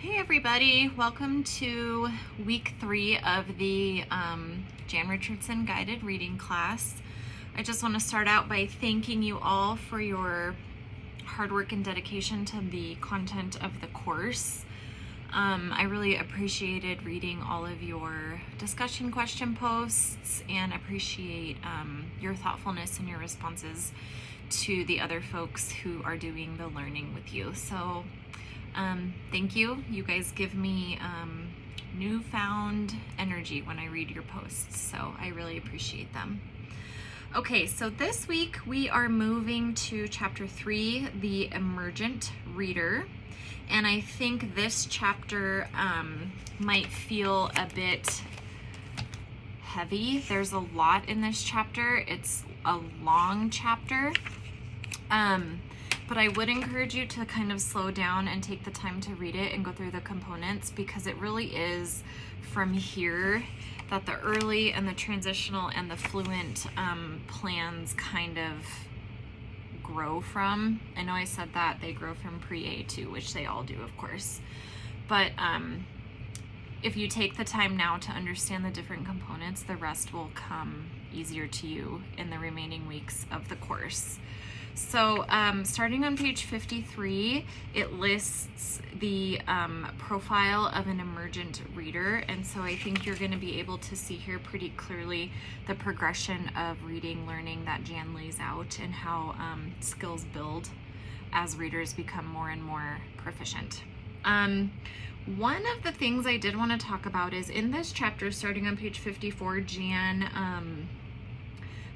Hey everybody, welcome to week 3 of the Jan Richardson guided reading class. I just want to start out by thanking you all for your hard work and dedication to the content of the course. I really appreciated reading all of your discussion question posts and appreciate your thoughtfulness and your responses to the other folks who are doing the learning with you. So thank you. You guys give me newfound energy when I read your posts, so I really appreciate them. Okay, so this week we are moving to chapter 3, the Emergent Reader, and I think this chapter might feel a bit heavy. There's a lot in this chapter. It's a long chapter. But I would encourage you to kind of slow down and take the time to read it and go through the components, because it really is from here that the early and the transitional and the fluent plans kind of grow from. I know I said that they grow from pre-A too, which they all do, of course. But if you take the time now to understand the different components, the rest will come easier to you in the remaining weeks of the course. So starting on page 53, it lists the profile of an emergent reader, and so I think you're going to be able to see here pretty clearly the progression of reading learning that Jan lays out and how skills build as readers become more and more proficient. One of the things I did want to talk about is in this chapter, starting on page 54, Jan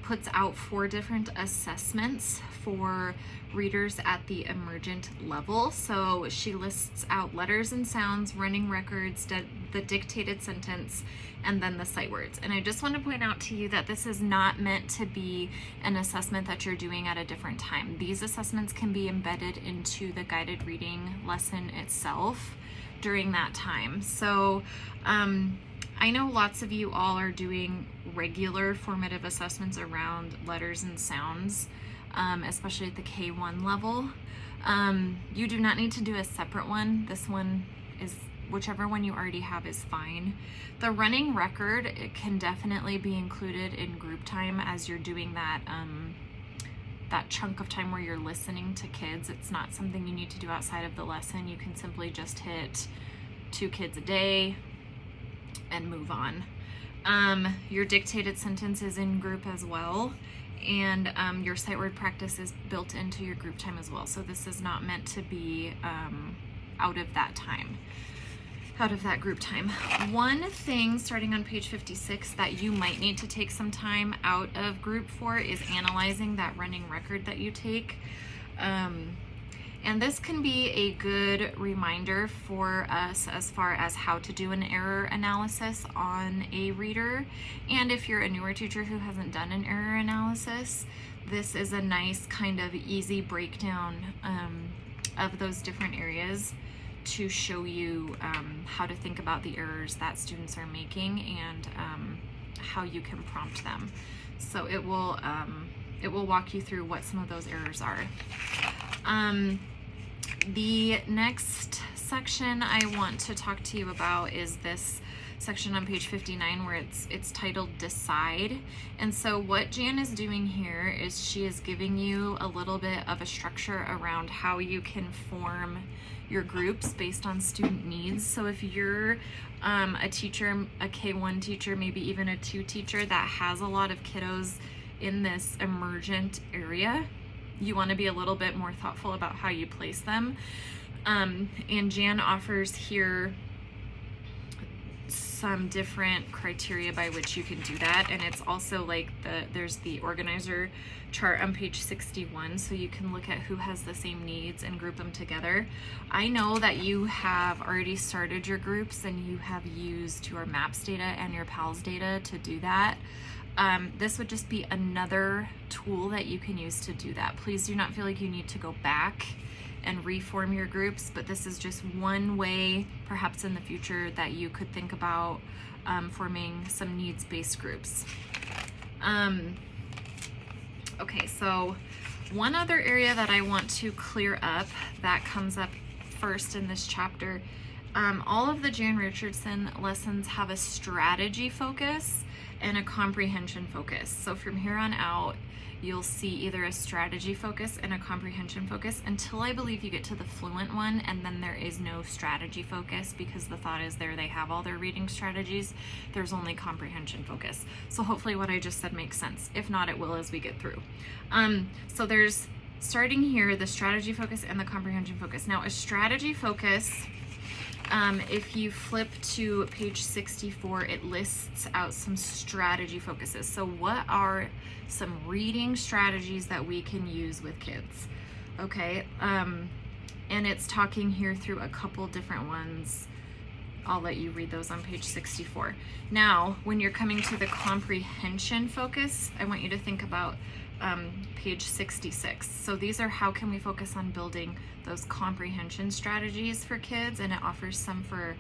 puts out 4 different assessments for readers at the emergent level. So she lists out letters and sounds, running records, the dictated sentence, and then the sight words. And I just want to point out to you that this is not meant to be an assessment that you're doing at a different time. These assessments can be embedded into the guided reading lesson itself during that time. So I know lots of you all are doing regular formative assessments around letters and sounds, especially at the K1 level. You do not need to do a separate one. This one is, whichever one you already have is fine. The running record, it can definitely be included in group time as you're doing that that chunk of time where you're listening to kids. It's not something you need to do outside of the lesson. You can simply just hit 2 kids a day and move on. Your dictated sentence is in group as well, and your sight word practice is built into your group time as well. So this is not meant to be out of that time, out of that group time. One thing starting on page 56 that you might need to take some time out of group for is analyzing that running record that you take. And this can be a good reminder for us as far as how to do an error analysis on a reader. And if you're a newer teacher who hasn't done an error analysis, this is a nice kind of easy breakdown of those different areas to show you how to think about the errors that students are making and how you can prompt them. So it will walk you through what some of those errors are. The next section I want to talk to you about is this section on page 59 where it's titled Decide. And so what Jan is doing here is she is giving you a little bit of a structure around how you can form your groups based on student needs. So if you're a teacher, a K1 teacher, maybe even a 2 teacher that has a lot of kiddos in this emergent area, you want to be a little bit more thoughtful about how you place them. And Jan offers here some different criteria by which you can do that. And it's also like there's the organizer chart on page 61, so you can look at who has the same needs and group them together. I know that you have already started your groups and you have used your MAPS data and your PALS data to do that. This would just be another tool that you can use to do that. Please do not feel like you need to go back and reform your groups, but this is just one way, perhaps in the future, that you could think about forming some needs-based groups. Okay, so one other area that I want to clear up that comes up first in this chapter all of the Jan Richardson lessons have a strategy focus and a comprehension focus. So from here on out, you'll see either a strategy focus and a comprehension focus until I believe you get to the fluent one, and then there is no strategy focus because the thought is there they have all their reading strategies. There's only comprehension focus. So hopefully what I just said makes sense. If not, it will as we get through. So there's, starting here, the strategy focus and the comprehension focus. Now a strategy focus, if you flip to page 64, it lists out some strategy focuses. So what are some reading strategies that we can use with kids? Okay, and it's talking here through a couple different ones. I'll let you read those on page 64. Now, when you're coming to the comprehension focus, I want you to think about page 66. So these are how can we focus on building those comprehension strategies for kids, and it offers some for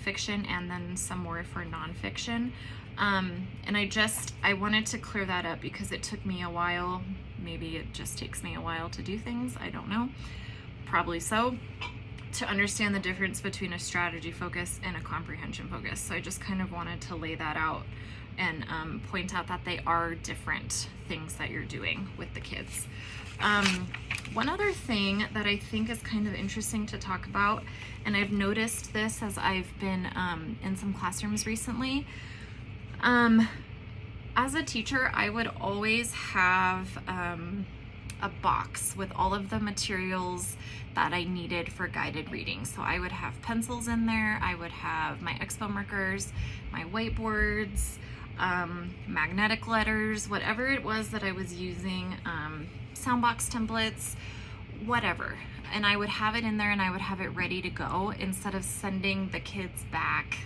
fiction and then some more for nonfiction. And I wanted to clear that up because it took me a while. Maybe it just takes me a while to do things. I don't know. Probably so. To understand the difference between a strategy focus and a comprehension focus. So I just kind of wanted to lay that out and point out that they are different things that you're doing with the kids. One other thing that I think is kind of interesting to talk about, and I've noticed this as I've been in some classrooms recently, as a teacher, I would always have a box with all of the materials that I needed for guided reading. So I would have pencils in there, I would have my expo markers, my whiteboards, magnetic letters, whatever it was that I was using, soundbox templates, whatever. And I would have it in there and I would have it ready to go instead of sending the kids back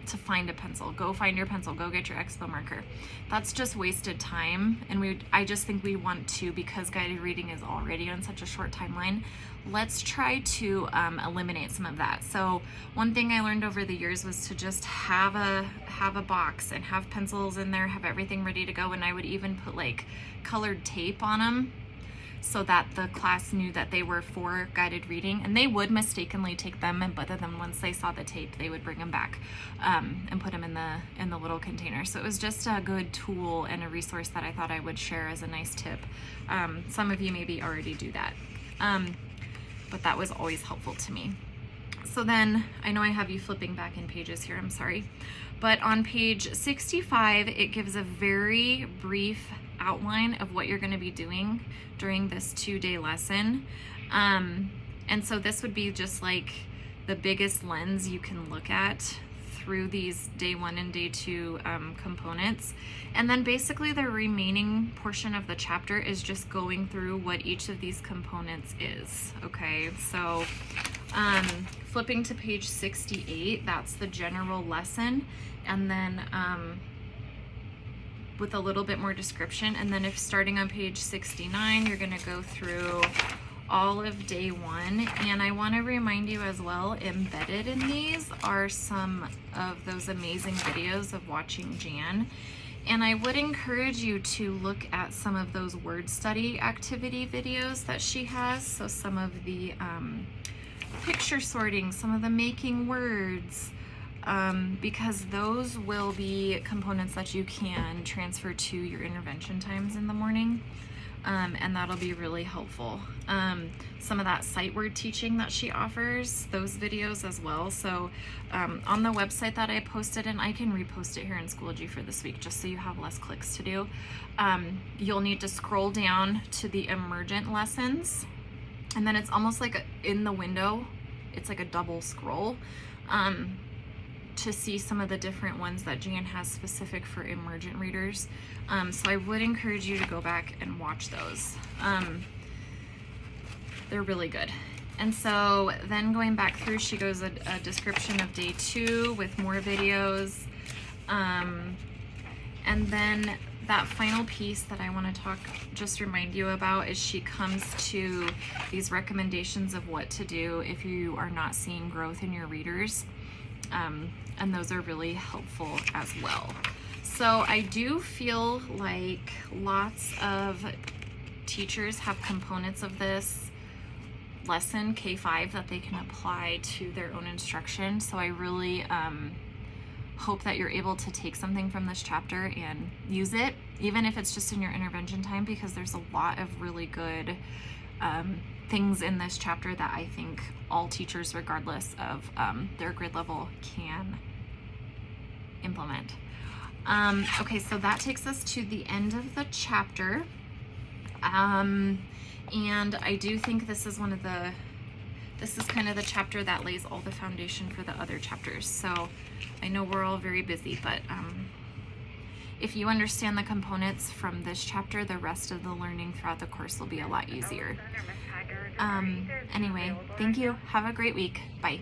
to find a pencil. Go find your pencil, go get your expo marker. That's just wasted time. And I just think we want to, because guided reading is already on such a short timeline, let's try to eliminate some of that. So one thing I learned over the years was to just have a box and have pencils in there, have everything ready to go. And I would even put like colored tape on them so that the class knew that they were for guided reading, and they would mistakenly take them, but then once they saw the tape, they would bring them back and put them in the little container. So it was just a good tool and a resource that I thought I would share as a nice tip. Some of you maybe already do that, but that was always helpful to me. So then, I know I have you flipping back in pages here, I'm sorry, but on page 65, it gives a very brief outline of what you're going to be doing during this 2-day lesson. And so this would be just like the biggest lens you can look at through these day 1 and day 2 components. And then basically the remaining portion of the chapter is just going through what each of these components is. Okay, so flipping to page 68, that's the general lesson. And then with a little bit more description. And then if starting on page 69, you're going to go through all of day 1. And I want to remind you as well, embedded in these are some of those amazing videos of watching Jan. And I would encourage you to look at some of those word study activity videos that she has. So some of the picture sorting, some of the making words, because those will be components that you can transfer to your intervention times in the morning, and that'll be really helpful. Some of that sight word teaching that she offers, those videos as well. So on the website that I posted, and I can repost it here in Schoology for this week just so you have less clicks to do, you'll need to scroll down to the Emergent lessons, and then it's almost like in the window, it's like a double scroll, to see some of the different ones that Jan has specific for Emergent readers. So I would encourage you to go back and watch those. They're really good. And so then going back through, she goes a description of day 2 with more videos. And then that final piece that I want to just remind you about is she comes to these recommendations of what to do if you are not seeing growth in your readers. And those are really helpful as well. So I do feel like lots of teachers have components of this lesson, K5, that they can apply to their own instruction. So I really hope that you're able to take something from this chapter and use it, even if it's just in your intervention time, because there's a lot of really good things in this chapter that I think all teachers, regardless of their grade level, can implement. Okay, so that takes us to the end of the chapter. And I do think this is kind of the chapter that lays all the foundation for the other chapters. So I know we're all very busy, but if you understand the components from this chapter, the rest of the learning throughout the course will be a lot easier. Anyway, thank you. Have a great week. Bye.